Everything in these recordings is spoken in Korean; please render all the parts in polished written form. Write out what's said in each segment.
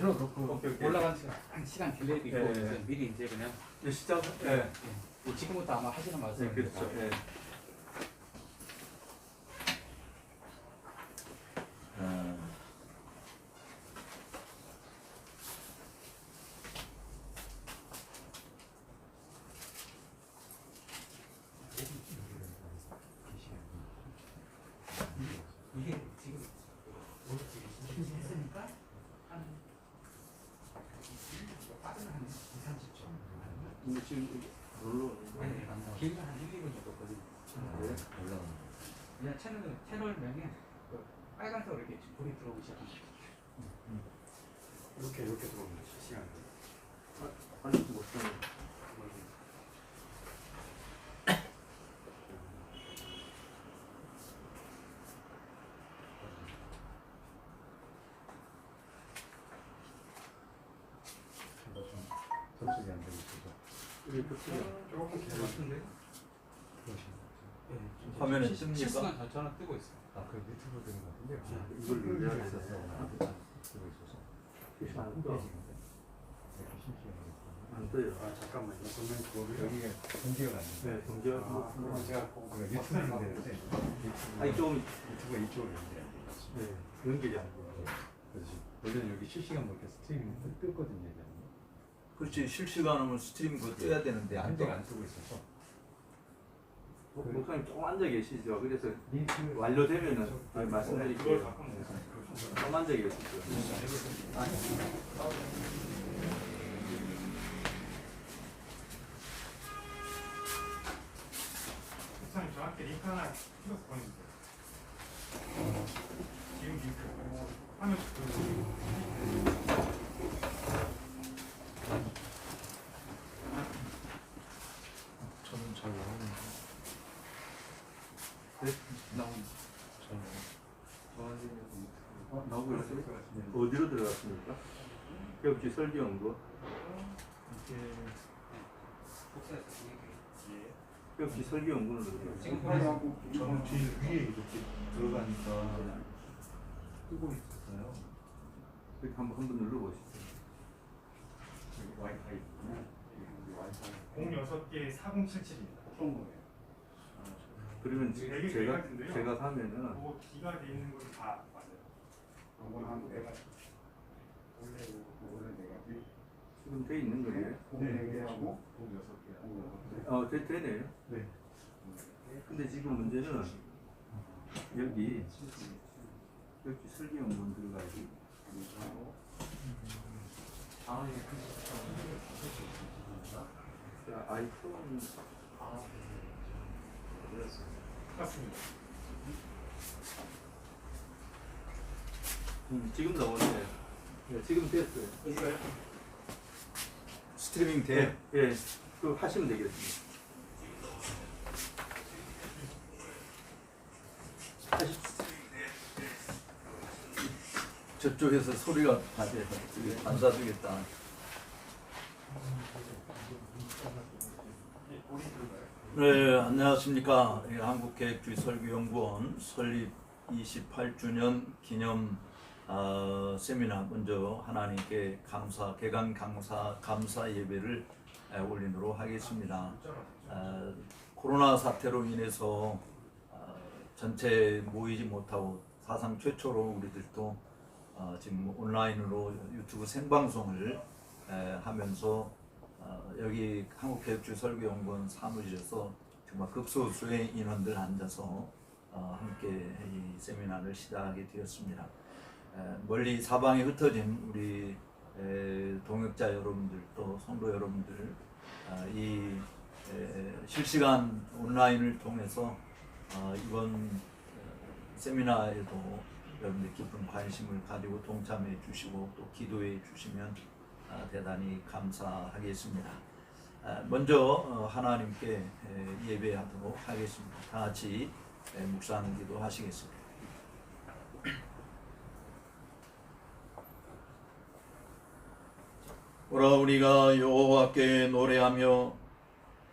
틀어놓고 오케이. 올라가는 시간 한 시간 딜레이도 있고 예, 예. 그래서 미리 이제 그냥 시작. 지금부터 아마 하시는 말씀이 그렇죠. 예. 이게 지금 했으니까 한 빠르면 한 2, 30초 근데 지금 뭘로? 길면 한 1, 2분 정도 걸리죠. 그냥 채널명에 그 빨간색으로 이렇게 불이 들어오기 시작합니다. 이렇게 들어오면 실시간으로. 아니 못 쓰는. 설정이 안 되고 있어서. 조금 기다려. 같은데? 그러시면 화면에 실시간 뜹니까? 전화 뜨고 있어요. 그 유튜브 되는 것 같은데. 이걸 눌러야 있어서 되겠어요. 쓰고 있어서. 실시간 안 떠. 이렇게 실시간으로. 안 떠요. 잠깐만요. 그러면 그거를 여기가 동기가 안 돼. 네, 동기화. 제가 유튜브로 되는데 아니 좀 유튜브가 이쪽으로 연결이 안 돼. 네, 연결이 안 돼요. 그래서 원래는 여기 실시간 뭐 이렇게 스트리밍 뜨거든요. 이제. 그렇지 실시간으로 스트림 그거 떠야 되는데 안 한대가 떠. 안 쓰고 있어서. 목사님 조금 앉아 계시죠. 그래서 링크 완료되면은 말씀드릴게요. 좀 앉아 계시죠. 목사님 저한테 링크 하나 찍어서 보내주세요. 지금 링크 화면 저는 잘 나오는데. 네? 잘 나오는데. 나오고 있어요? 어디로 들어갔습니까? 벽지 설계연구. 벽지 설계연구는 들어갔어요. 지금 보내서 저는 제일 위에 이렇게 들어가니까 뜨고 있었어요. 이렇게 한번 눌러보시죠. 여기 와이파이 있구나. 여기 와이파이. 06개 4077입니다. 어떤 거예요? 그러면 되게 길 같은데요? 제가 사면은 그거 기가 돼 있는 것이 다 맞아요. 이거는 내가 원래 내가 지금 돼 있는 거예요? 4개하고 6개. 되네요. 네. 근데 지금 문제는 여기 설계연구 들어가야지. 자, 아이폰 맞습니다. 지금 나오네. 네, 지금 됐어요. 됐어요? 스트리밍 돼. 예, 그 하시면 되겠습니다. 저쪽에서 소리가 반사되겠다. 네, 안녕하십니까. 한국계획주의 설교연구원 설립 28주년 기념 세미나 먼저 하나님께 개강 감사 예배를 올리도록 하겠습니다. 코로나 사태로 인해서 전체 모이지 못하고 사상 최초로 우리들도 지금 온라인으로 유튜브 생방송을 하면서 여기 한국계획주의 설교연구원 사무실에서 정말 극소수의 인원들 앉아서 함께 이 세미나를 시작하게 되었습니다. 멀리 사방에 흩어진 우리 동역자 여러분들 또 성도 여러분들 이 실시간 온라인을 통해서 이번 세미나에도 여러분들 깊은 관심을 가지고 동참해 주시고 또 기도해 주시면 대단히 감사하겠습니다. 먼저 하나님께 예배하도록 하겠습니다. 다 같이 묵상 기도하시겠습니다. 오라 우리가 여호와께 노래하며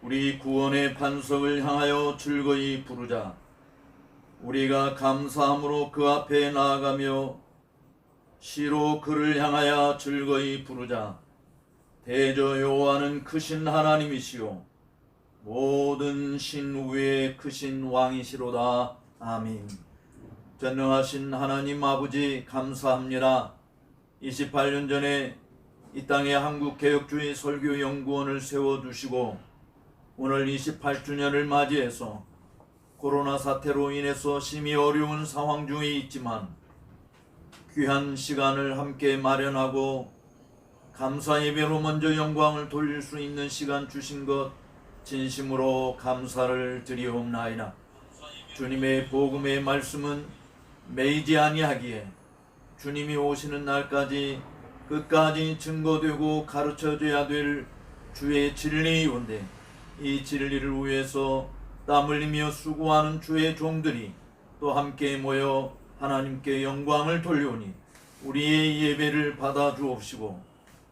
우리 구원의 반석을 향하여 즐거이 부르자. 우리가 감사함으로 그 앞에 나아가며 시로 그를 향하여 즐거이 부르자. 대저 여호와는 크신 하나님이시요 모든 신 위에 크신 왕이시로다. 아멘. 전능하신 하나님 아버지 감사합니다. 28년 전에 이 땅에 한국개혁주의 설교연구원을 세워두시고 오늘 28주년을 맞이해서 코로나 사태로 인해서 심히 어려운 상황 중에 있지만 귀한 시간을 함께 마련하고 감사 예배로 먼저 영광을 돌릴 수 있는 시간 주신 것 진심으로 감사를 드리옵나이다. 주님의 복음의 말씀은 매이지 아니하기에 주님이 오시는 날까지 끝까지 증거되고 가르쳐져야 될 주의 진리이온데 이 진리를 위해서 땀 흘리며 수고하는 주의 종들이 또 함께 모여 하나님께 영광을 돌려오니 우리의 예배를 받아 주옵시고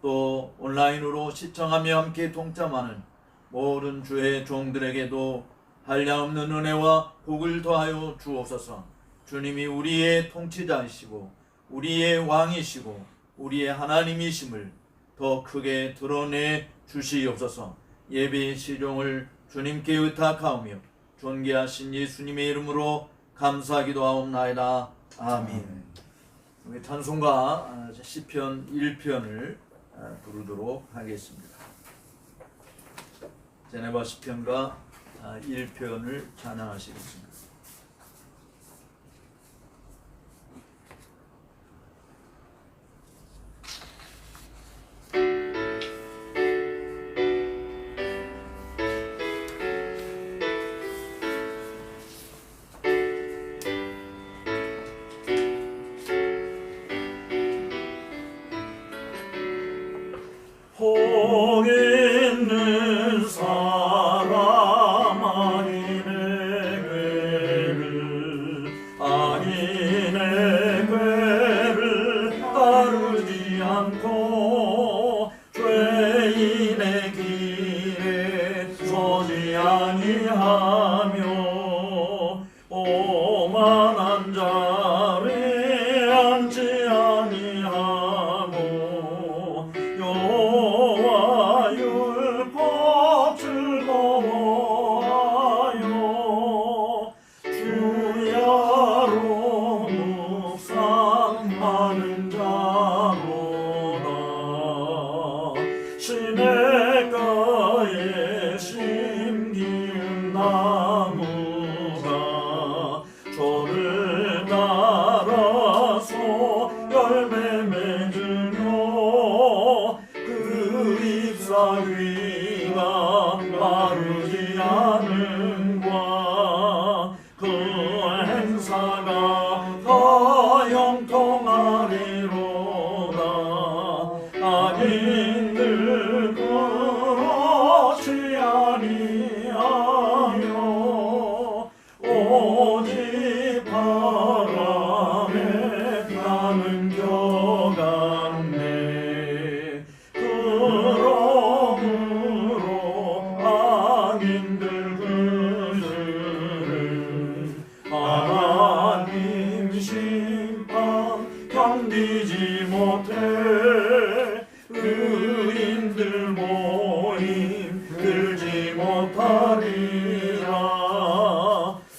또 온라인으로 시청하며 함께 동참하는 모든 주의 종들에게도 한량없는 은혜와 복을 더하여 주옵소서. 주님이 우리의 통치자이시고 우리의 왕이시고 우리의 하나님이심을 더 크게 드러내 주시옵소서. 예배의 시종을 주님께 의탁하오며 존귀하신 예수님의 이름으로 감사하기도 하옵나이다. 아멘. 우리 찬송가 시편 1편을 부르도록 하겠습니다. 제네바 시편가 1편을 찬양하시겠습니다. 복 있는 사람 아니네 괴를 따르지 않고 죄인의 길에 서지 아니하며 오만한 자리에 앉지 아니하고 여호와 율법 즐거워하여 주야로 묵상하는 자로다. 시냇가에 심기운 나무가 저를 따라서 열매 맺으며 그 잎사귀가 마르지 않는과 그 행사가 더 형통하리로다. 악인들 그렇지 아니하며 오직 바람에 나는 겨갔네. 그러므로 악인들 그들은 하나님 심판 견디지 못해 의인들 모임 들지 못하리라.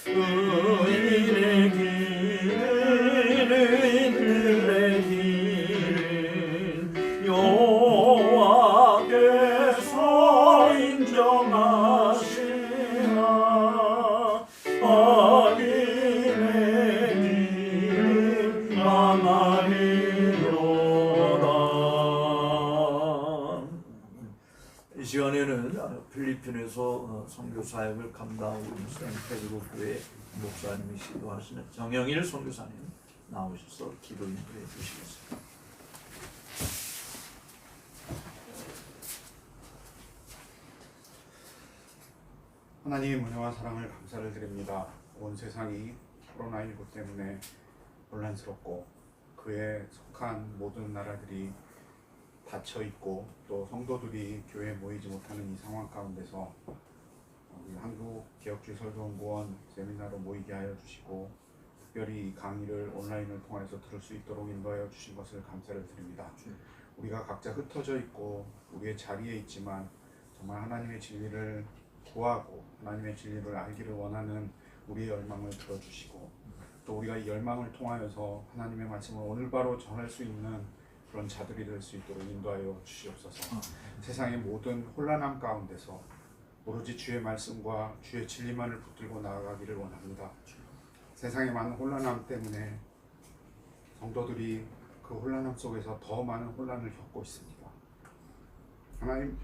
의인의 길은 의인들의 길은 여호와께서 인정하시나. 악인의 길은 망하리로다. 이 시간에는 필리핀에서 선교 사역을 감당하고 있는 생태그룹 교회 목사님이시기도 하시는 정영일 선교사님 나오셔서 기도 인도해 주시겠습니다. 하나님의 은혜와 사랑을 감사를 드립니다. 온 세상이 코로나19 때문에 혼란스럽고 그에 속한 모든 나라들이 닫혀있고 또 성도들이 교회에 모이지 못하는 이 상황 가운데서 우리 한국개혁주의 설교연구원 세미나로 모이게 하여 주시고 특별히 이 강의를 온라인을 통해서 들을 수 있도록 인도하여 주신 것을 감사를 드립니다. 우리가 각자 흩어져 있고 우리의 자리에 있지만 정말 하나님의 진리를 구하고 하나님의 진리를 알기를 원하는 우리의 열망을 들어주시고 또 우리가 이 열망을 통하여서 하나님의 말씀을 오늘 바로 전할 수 있는 그런 자들이 될 수 있도록 인도하여 주시옵소서. 세상의 모든 혼란함 가운데서 오로지 주의 말씀과 주의 진리만을 붙들고 나아가기를 원합니다. 세상의 많은 혼란함 때문에 성도들이 그 혼란함 속에서 더 많은 혼란을 겪고 있습니다. 하나님,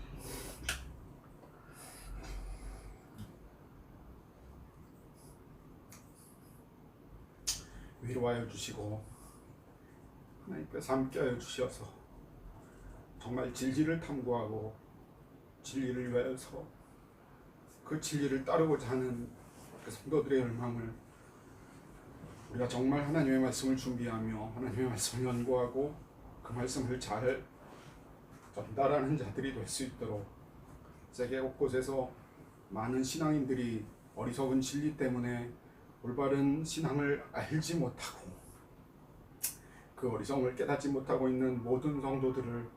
위로하여 주시고 하나님께서 함께하여 주셔서 정말 진리를 탐구하고 진리를 위하여서 그 진리를 따르고자 하는 그 성도들의 열망을 우리가 정말 하나님의 말씀을 준비하며 하나님의 말씀을 연구하고 그 말씀을 잘 전달하는 자들이 될 수 있도록 세계 곳곳에서 많은 신앙인들이 어리석은 진리 때문에 올바른 신앙을 알지 못하고 그 어리석음을 깨닫지 못하고 있는 모든 성도들을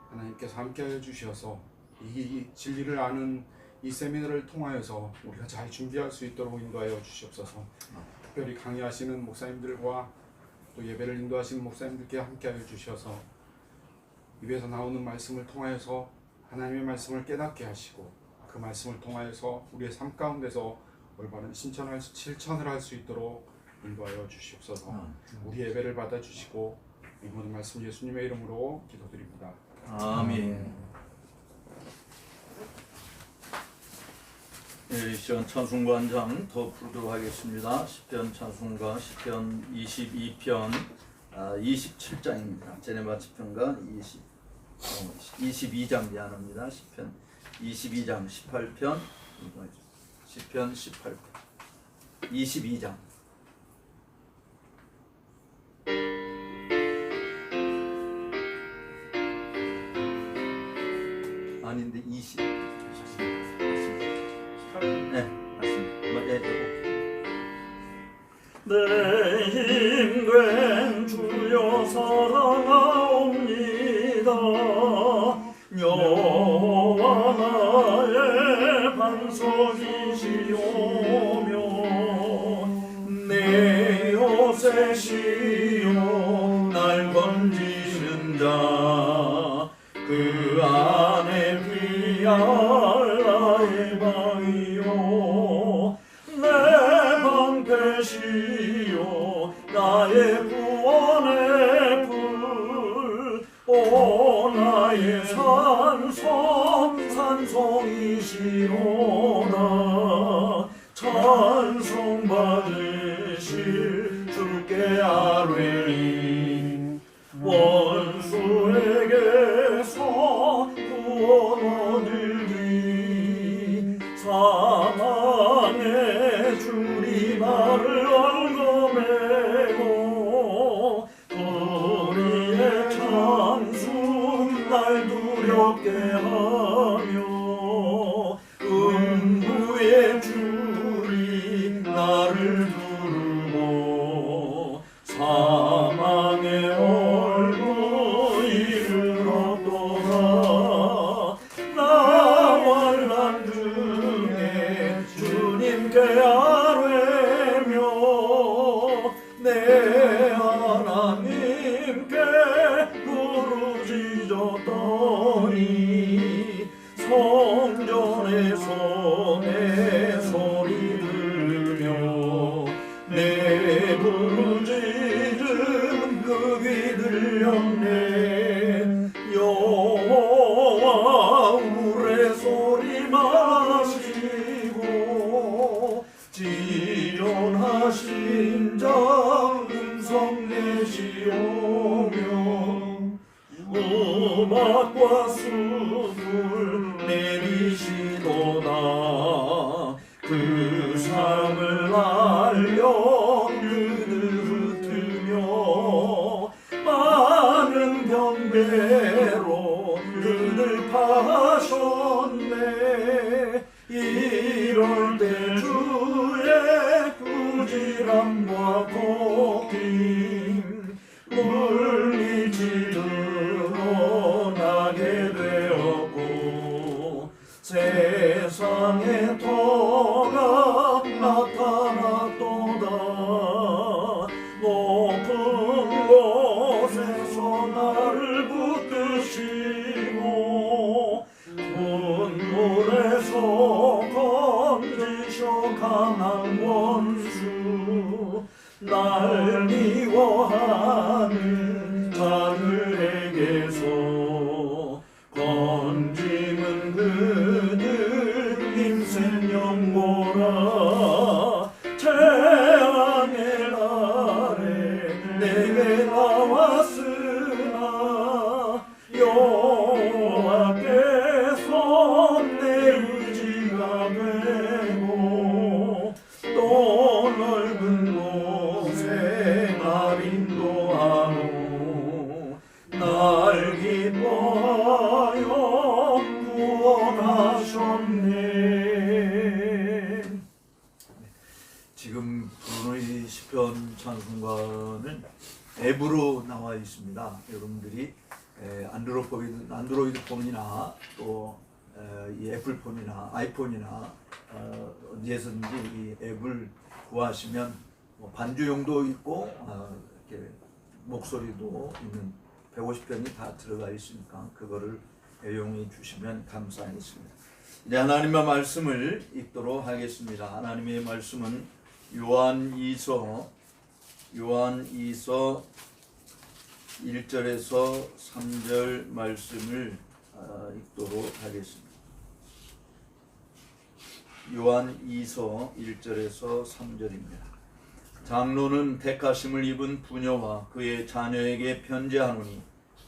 하나님께서 함께하여 주셔서 이 진리를 아는 이 세미나를 통하여서 우리가 잘 준비할 수 있도록 인도하여 주시옵소서. 특별히 강의하시는 목사님들과 또 예배를 인도하시는 목사님들께 함께하여 주셔서 입에서 나오는 말씀을 통하여서 하나님의 말씀을 깨닫게 하시고 그 말씀을 통하여서 우리의 삶 가운데서 올바른 실천을 할 수 있도록 인도하여 주시옵소서. 우리 예배를 받아주시고 이 모든 말씀 예수님의 이름으로 기도드립니다. 아멘. 이 시간 찬송가 한 장 더 부르도록 하겠습니다. 시편 찬송가 시편 22편 27장입니다. 제네바 시편가 22장 미안합니다. 시편 22장 18편 시편 18편 22장 아닌데 20 네, 맞습니다. 내 힘된 주여 사랑하옵니다. 여호와 나의 반석이시오며 내 요새시요 날 건지는 자 그 안에 피할 나의 방이요 내 방패시요 나의 구원의 불 오 나의 산성이시로다 찬송 받으실 주께 아뢰리 원수에게서 구원 얻으리 사망의 줄이 나를 얽어매고 우리의 창수 날 두렵게 하며 음부의 줄이 나를 두르고 사망의 얼굴 이르렀도다 나와 난 중에 주님께 아뢰며 내 하나님께 부르짖었더니 성전에서 내 소리 들으며 내 부르짖음 극이 들렸네 여호와 우레 소리 마시고 지존하신 자 음성 내시오며 음악과 숯불 내리시도다 그 삶을 알려 그들 흩으며 많은 병배로 그들 파셨네 이럴 때 주의 꾸지람 세상의 터가 나타났도다. 높은 곳에서 나를 붙드시고 눈물에서 건지셔 강한 원수 날 미워하는 자들에게서 건지는 그들 힘센 영모라. 재앙의 날에 내게 나왔으나 여호와께서 내 의지가 되고 또 넓은 곳에 날 인도하노. 날 기뻐하여 구원하셨네. 지금 부르는 이 시편 찬송가는 앱으로 나와 있습니다. 여러분들이 안드로이드 폰이나 또 이 애플폰이나 아이폰이나 어디에서든지 이 앱을 구하시면 반주용도 있고 이렇게 목소리도 있는 150편이 다 들어가 있으니까 그거를 애용해 주시면 감사하겠습니다. 이제 하나님의 말씀을 읽도록 하겠습니다. 하나님의 말씀은 요한이서 1절에서 3절 말씀을 읽도록 하겠습니다. 요한이서 1절에서 3절입니다. 장로는 택하심을 입은 부녀와 그의 자녀에게 편지하노니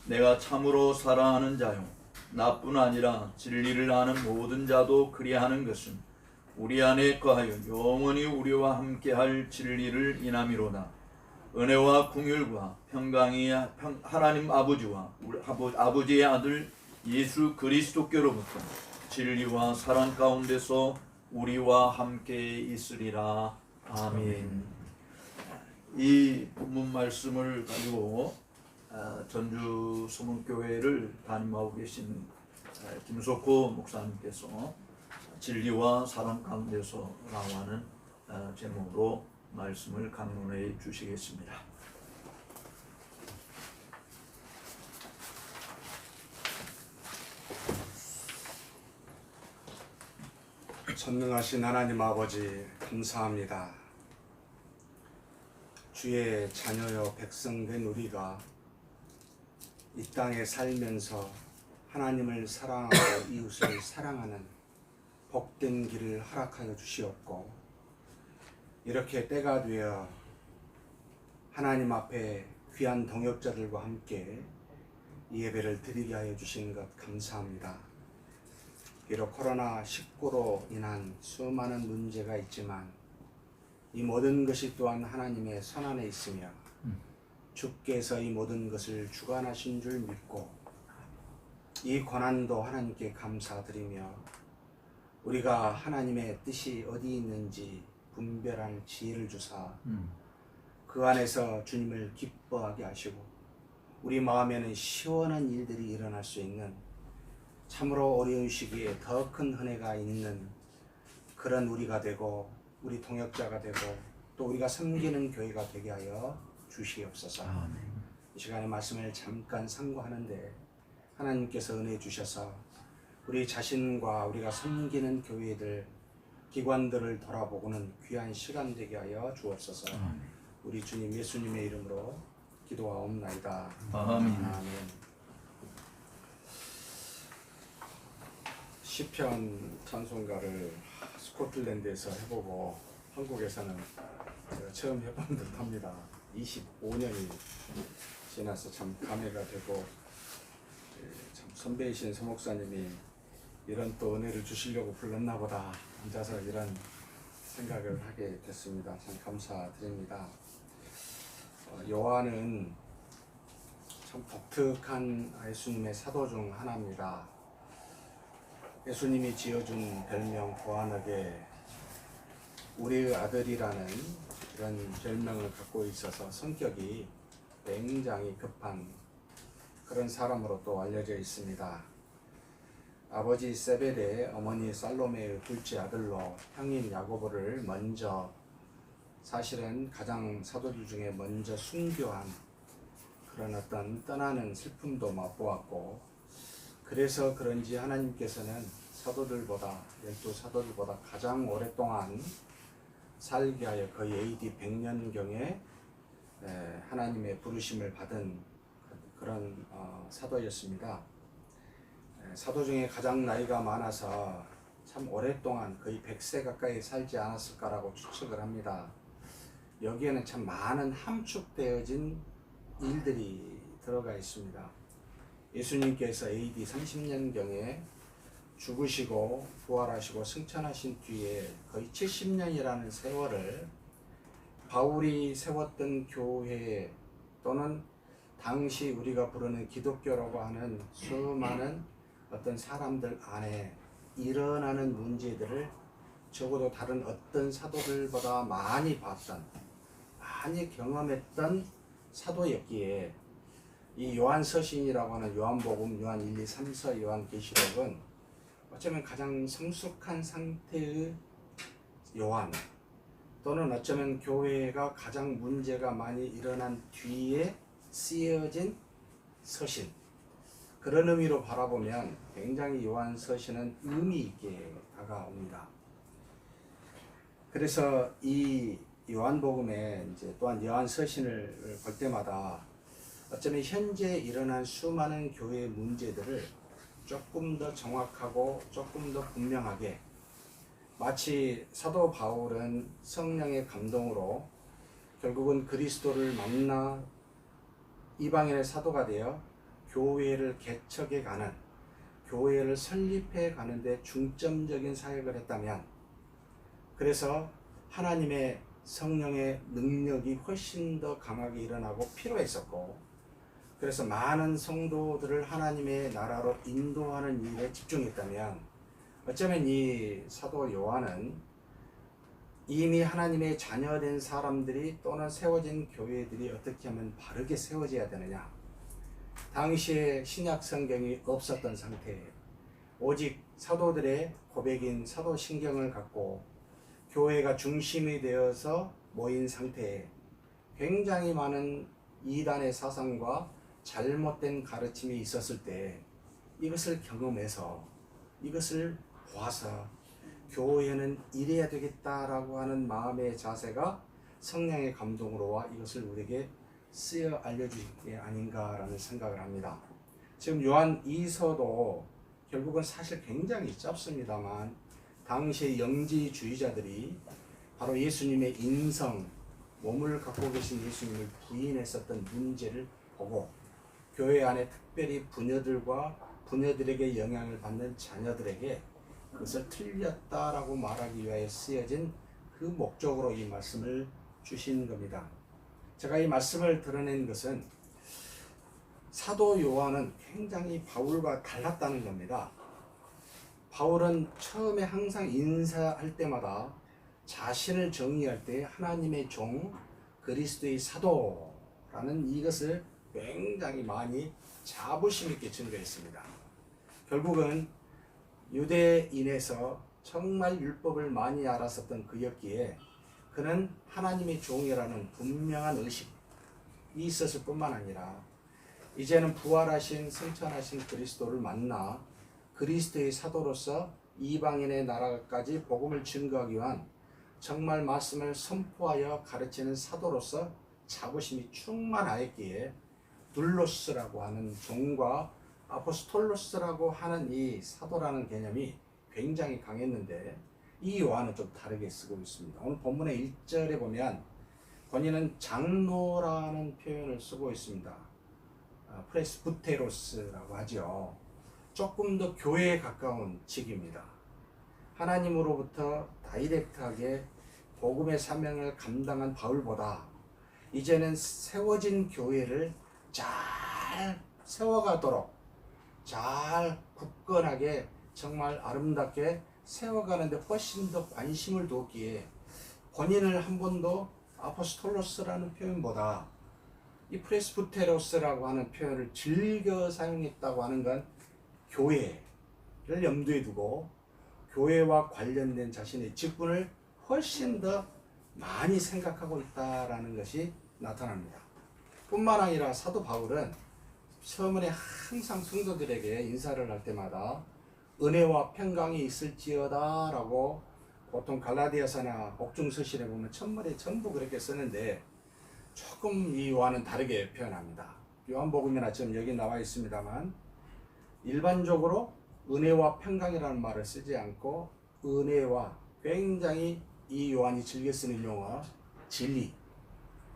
내가 참으로 사랑하는 자요 나뿐 아니라 진리를 아는 모든 자도 그리하는 것은 우리 안에 거하여 영원히 우리와 함께할 진리를 인함이로다. 은혜와 긍휼과 평강이 하나님 아버지와 아버지의 아들 예수 그리스도께로부터 진리와 사랑 가운데서 우리와 함께 있으리라. 아멘. 이 본문 말씀을 가지고 전주 소문교회를 담임하고 계신 김석호 목사님께서 진리와 사랑 가운데서라고 하는 제목으로 말씀을 강론해 주시겠습니다. 전능하신 하나님 아버지 감사합니다. 주의 자녀여 백성된 우리가 이 땅에 살면서 하나님을 사랑하고 이웃을 사랑하는 복된 길을 허락하여 주시옵고 이렇게 때가 되어 하나님 앞에 귀한 동역자들과 함께 이 예배를 드리게 하여 주신 것 감사합니다. 비록 코로나19로 인한 수많은 문제가 있지만 이 모든 것이 또한 하나님의 손안에 있으며 주께서 이 모든 것을 주관하신 줄 믿고 이 고난도 하나님께 감사드리며 우리가 하나님의 뜻이 어디 있는지 분별할 지혜를 주사 그 안에서 주님을 기뻐하게 하시고 우리 마음에는 시원한 일들이 일어날 수 있는 참으로 어려운 시기에 더 큰 은혜가 있는 그런 우리가 되고 우리 동역자가 되고 또 우리가 섬기는 교회가 되게 하여 주시옵소서. 아멘. 이 시간에 말씀을 잠깐 상고하는데 하나님께서 은혜 주셔서 우리 자신과 우리가 섬기는 교회들 기관들을 돌아보고는 귀한 시간 되게 하여 주옵소서. 아멘. 우리 주님 예수님의 이름으로 기도하옵나이다. 아멘. 아멘. 시편 찬송가를 스코틀랜드에서 해보고 한국에서는 제가 처음 해본 듯합니다. 25년이 지나서 참 감회가 되고 참 선배이신 서목사님이 이런 또 은혜를 주시려고 불렀나 보다 앉아서 이런 생각을 하게 됐습니다. 참 감사드립니다. 요한은 참 독특한 예수님의 사도 중 하나입니다. 예수님이 지어준 별명 고아너게 우리의 아들이라는 이런 별명을 갖고 있어서 성격이 굉장히 급한 그런 사람으로 또 알려져 있습니다. 아버지 세베대, 어머니 살로메의 둘째 아들로 형인 야고보를 먼저, 사실은 가장 사도들 중에 먼저 순교한 그런 어떤 떠나는 슬픔도 맛보았고, 그래서 그런지 하나님께서는 사도들보다, 12사도들보다 가장 오랫동안 살게 하여 거의 AD 100년경에 하나님의 부르심을 받은 그런 사도였습니다. 사도 중에 가장 나이가 많아서 참 오랫동안 거의 100세 가까이 살지 않았을까라고 추측을 합니다. 여기에는 참 많은 함축되어진 일들이 들어가 있습니다. 예수님께서 AD 30년경에 죽으시고 부활하시고 승천하신 뒤에 거의 70년이라는 세월을 바울이 세웠던 교회 또는 당시 우리가 부르는 기독교라고 하는 수많은 어떤 사람들 안에 일어나는 문제들을 적어도 다른 어떤 사도들보다 많이 봤던, 많이 경험했던 사도였기에 이 요한서신이라고 하는 요한복음, 요한 1, 2, 3서, 요한계시록은 어쩌면 가장 성숙한 상태의 요한, 또는 어쩌면 교회가 가장 문제가 많이 일어난 뒤에 쓰여진 서신, 그런 의미로 바라보면 굉장히 요한서신은 의미 있게 다가옵니다. 그래서 이 요한복음에 이제 또한 요한서신을 볼 때마다 어쩌면 현재 일어난 수많은 교회의 문제들을 조금 더 정확하고 조금 더 분명하게, 마치 사도 바울은 성령의 감동으로 결국은 그리스도를 만나 이방인의 사도가 되어 교회를 개척해 가는, 교회를 설립해 가는데 중점적인 사역을 했다면, 그래서 하나님의 성령의 능력이 훨씬 더 강하게 일어나고 필요했었고, 그래서 많은 성도들을 하나님의 나라로 인도하는 일에 집중했다면, 어쩌면 이 사도 요한은 이미 하나님의 자녀된 사람들이 또는 세워진 교회들이 어떻게 하면 바르게 세워져야 되느냐, 당시에 신약 성경이 없었던 상태에 오직 사도들의 고백인 사도신경을 갖고 교회가 중심이 되어서 모인 상태에 굉장히 많은 이단의 사상과 잘못된 가르침이 있었을 때 이것을 경험해서, 이것을 봐서 교회는 이래야 되겠다라고 하는 마음의 자세가 성령의 감동으로와 이것을 우리에게 쓰여 알려주신 게 아닌가라는 생각을 합니다. 지금 요한 2서도 결국은 사실 굉장히 짧습니다만, 당시의 영지주의자들이 바로 예수님의 인성, 몸을 갖고 계신 예수님을 부인했었던 문제를 보고 교회 안에 특별히 부녀들과 부녀들에게 영향을 받는 자녀들에게 그것을 틀렸다라고 말하기 위하여 쓰여진 그 목적으로 이 말씀을 주신 겁니다. 제가 이 말씀을 드러낸 것은 사도 요한은 굉장히 바울과 달랐다는 겁니다. 바울은 처음에 항상 인사할 때마다 자신을 정의할 때 하나님의 종, 그리스도의 사도라는 이것을 굉장히 많이 자부심 있게 증거했습니다. 결국은 유대인에서 정말 율법을 많이 알았었던 그였기에 그는 하나님의 종이라는 분명한 의식이 있었을 뿐만 아니라 이제는 부활하신 승천하신 그리스도를 만나 그리스도의 사도로서 이방인의 나라까지 복음을 증거하기 위한 정말 말씀을 선포하여 가르치는 사도로서 자부심이 충만하였기에 둘로스라고 하는 종과 아포스톨로스라고 하는 이 사도라는 개념이 굉장히 강했는데, 이 요한은 좀 다르게 쓰고 있습니다. 오늘 본문의 1절에 보면 본인은 장로라는 표현을 쓰고 있습니다. 프레스부테로스라고 하죠. 조금 더 교회에 가까운 직입니다. 하나님으로부터 다이렉트하게 복음의 사명을 감당한 바울보다 이제는 세워진 교회를 잘 세워가도록, 잘 굳건하게 정말 아름답게 세워가는데 훨씬 더 관심을 두었기에 본인을 한 번도 아포스톨로스라는 표현보다 이 프레스부테로스라고 하는 표현을 즐겨 사용했다고 하는 건 교회, 염두에 두고 교회와 관련된 자신의 직분을 훨씬 더 많이 생각하고 있다라는 것이 나타납니다. 뿐만 아니라 사도 바울은 서문에 항상 성도들에게 인사를 할 때마다 은혜와 평강이 있을지어다 라고 보통 갈라디아서나 복중서신에 보면 첫문에 전부 그렇게 쓰는데 조금 이와는 다르게 표현합니다. 요한복음이나 지금 여기 나와 있습니다만 일반적으로 은혜와 평강이라는 말을 쓰지 않고 은혜와, 굉장히 이 요한이 즐겨 쓰는 용어 진리,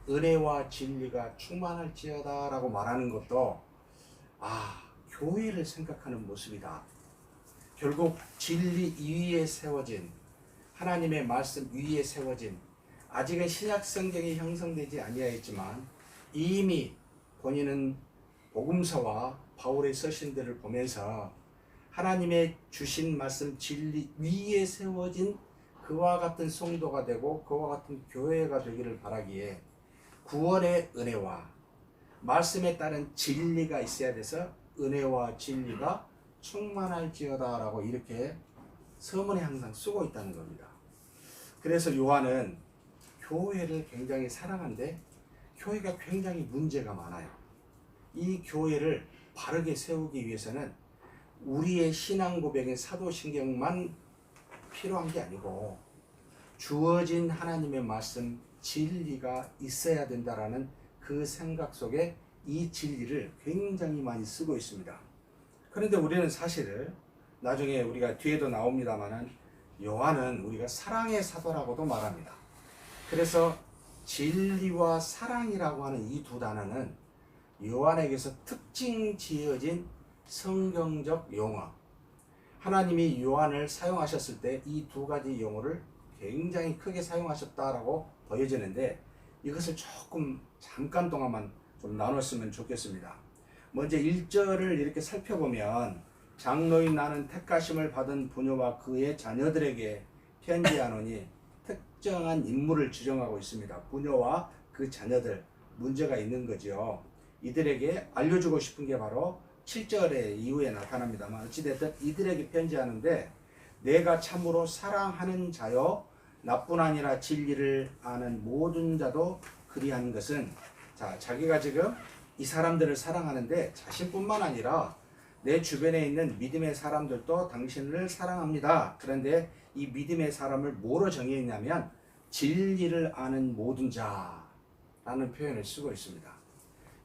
은혜와 진리가 충만할지어다 라고 말하는 것도 교회를 생각하는 모습이다. 결국 진리 위에 세워진, 하나님의 말씀 위에 세워진, 아직은 신약 성경이 형성되지 아니하였지만 이미 본인은 복음서와 바울의 서신들을 보면서 하나님의 주신 말씀 진리 위에 세워진 그와 같은 성도가 되고 그와 같은 교회가 되기를 바라기에 구원의 은혜와 말씀에 따른 진리가 있어야 돼서 은혜와 진리가 충만할지어다 라고 이렇게 서문에 항상 쓰고 있다는 겁니다. 그래서 요한은 교회를 굉장히 사랑하는데 교회가 굉장히 문제가 많아요. 이 교회를 바르게 세우기 위해서는 우리의 신앙 고백인 사도신경만 필요한 게 아니고 주어진 하나님의 말씀 진리가 있어야 된다라는 그 생각 속에 이 진리를 굉장히 많이 쓰고 있습니다. 그런데 우리는 사실 나중에 우리가 뒤에도 나옵니다만은 요한은 우리가 사랑의 사도라고도 말합니다. 그래서 진리와 사랑이라고 하는 이 두 단어는 요한에게서 특징 지어진 성경적 용어, 하나님이 요한을 사용하셨을 때 이 두 가지 용어를 굉장히 크게 사용하셨다라고 보여지는데 이것을 조금 잠깐 동안만 좀 나눴으면 좋겠습니다. 먼저 1절을 이렇게 살펴보면 장로인 나는 택하심을 받은 부녀와 그의 자녀들에게 편지하노니 특정한 인물을 지정하고 있습니다. 부녀와 그 자녀들, 문제가 있는 거죠. 이들에게 알려주고 싶은 게 바로 7절의 이후에 나타납니다만 어찌됐든 이들에게 편지하는데 내가 참으로 사랑하는 자요 나뿐 아니라 진리를 아는 모든 자도 그리한 것은 자기가 지금 이 사람들을 사랑하는데 자신뿐만 아니라 내 주변에 있는 믿음의 사람들도 당신을 사랑합니다. 그런데 이 믿음의 사람을 뭐로 정의했냐면 진리를 아는 모든 자라는 표현을 쓰고 있습니다.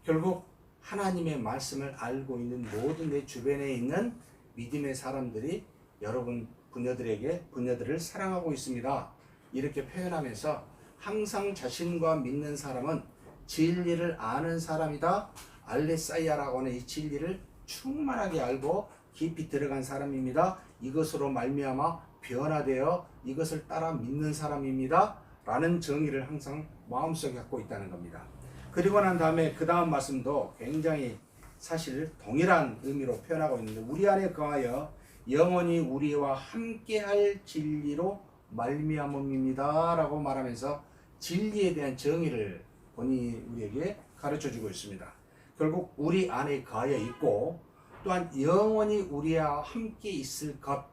결국 하나님의 말씀을 알고 있는 모든 내 주변에 있는 믿음의 사람들이 여러분 부녀들을 사랑하고 있습니다. 이렇게 표현하면서 항상 자신과 믿는 사람은 진리를 아는 사람이다. 알레사이아라고 하는 이 진리를 충만하게 알고 깊이 들어간 사람입니다. 이것으로 말미암아 변화되어 이것을 따라 믿는 사람입니다. 라는 정의를 항상 마음속에 갖고 있다는 겁니다. 그리고 난 다음에 그 다음 말씀도 굉장히 사실 동일한 의미로 표현하고 있는데 우리 안에 거하여 영원히 우리와 함께할 진리로 말미암음입니다 라고 말하면서 진리에 대한 정의를 본인이 우리에게 가르쳐주고 있습니다. 결국 우리 안에 거하여 있고 또한 영원히 우리와 함께 있을 것,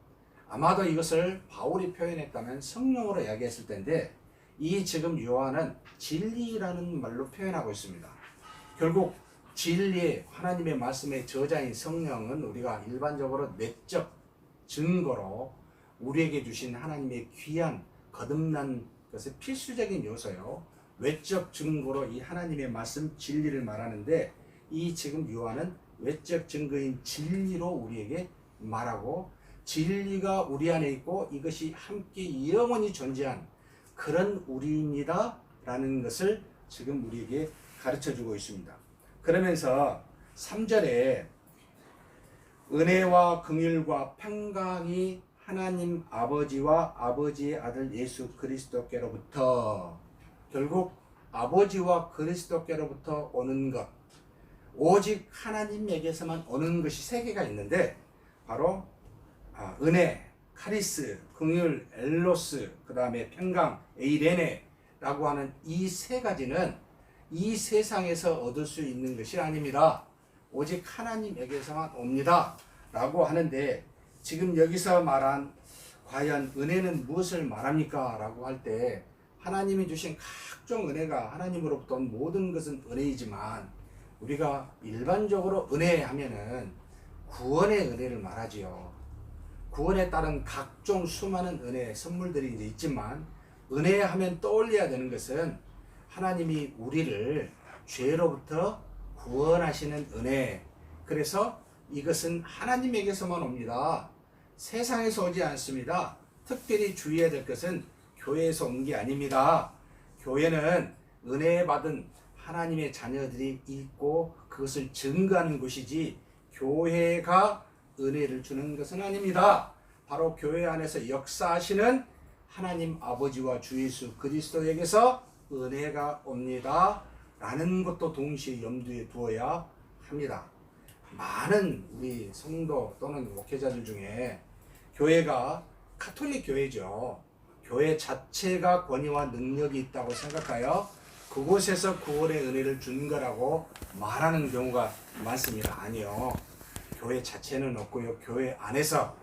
아마도 이것을 바울이 표현했다면 성령으로 이야기했을 텐데 이 지금 요한은 진리라는 말로 표현하고 있습니다. 결국 진리의 하나님의 말씀의 저자인 성령은 우리가 일반적으로 내적 증거로 우리에게 주신 하나님의 귀한 거듭난 것의 필수적인 요소요. 외적 증거로 이 하나님의 말씀 진리를 말하는데 이 지금 요한은 외적 증거인 진리로 우리에게 말하고 진리가 우리 안에 있고 이것이 함께 영원히 존재한 그런 우리입니다 라는 것을 지금 우리에게 가르쳐주고 있습니다. 그러면서 3절에 은혜와 긍휼과 평강이 하나님 아버지와 아버지의 아들 예수 그리스도께로부터, 결국 아버지와 그리스도께로부터 오는 것, 오직 하나님에게서만 오는 것이 세 개가 있는데 바로 은혜, 카리스, 긍휼, 엘로스, 그 다음에 평강, 에이레네라고 하는 이 세 가지는 이 세상에서 얻을 수 있는 것이 아닙니다. 오직 하나님에게서만 옵니다 라고 하는데 지금 여기서 말한 과연 은혜는 무엇을 말합니까? 라고 할 때 하나님이 주신 각종 은혜가 하나님으로부터 온 모든 것은 은혜이지만 우리가 일반적으로 은혜 하면은 구원의 은혜를 말하지요. 구원에 따른 각종 수많은 은혜 선물들이 이제 있지만 은혜 하면 떠올려야 되는 것은 하나님이 우리를 죄로부터 구원하시는 은혜. 그래서 이것은 하나님에게서만 옵니다. 세상에서 오지 않습니다. 특별히 주의해야 될 것은 교회에서 온 게 아닙니다. 교회는 은혜 받은 하나님의 자녀들이 있고 그것을 증거하는 곳이지 교회가 은혜를 주는 것은 아닙니다. 바로 교회 안에서 역사하시는 하나님 아버지와 주 예수 그리스도에게서 은혜가 옵니다. 라는 것도 동시에 염두에 두어야 합니다. 많은 우리 성도 또는 목회자들 중에 교회가 가톨릭 교회죠. 교회 자체가 권위와 능력이 있다고 생각하여 그곳에서 구원의 은혜를 준 거라고 말하는 경우가 많습니다. 아니요. 교회 자체는 없고요. 교회 안에서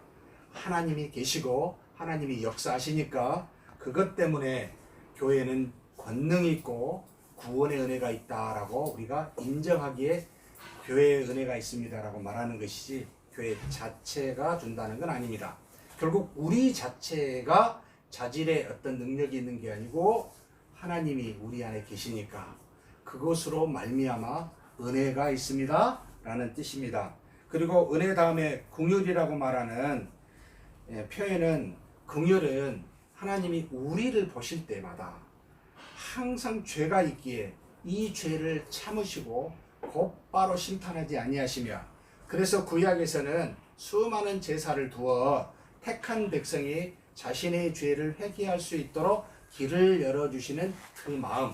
하나님이 계시고 하나님이 역사하시니까 그것 때문에 교회는 권능이 있고 구원의 은혜가 있다라고 우리가 인정하기에 교회의 은혜가 있습니다라고 말하는 것이지 교회 자체가 준다는 건 아닙니다. 결국 우리 자체가 자질에 어떤 능력이 있는 게 아니고 하나님이 우리 안에 계시니까 그것으로 말미암아 은혜가 있습니다 라는 뜻입니다. 그리고 은혜 다음에 긍휼이라고 말하는 표현은 긍휼은 하나님이 우리를 보실 때마다 항상 죄가 있기에 이 죄를 참으시고 곧바로 심판하지 아니하시며 그래서 구약에서는 수많은 제사를 두어 택한 백성이 자신의 죄를 회개할 수 있도록 길을 열어주시는 그 마음,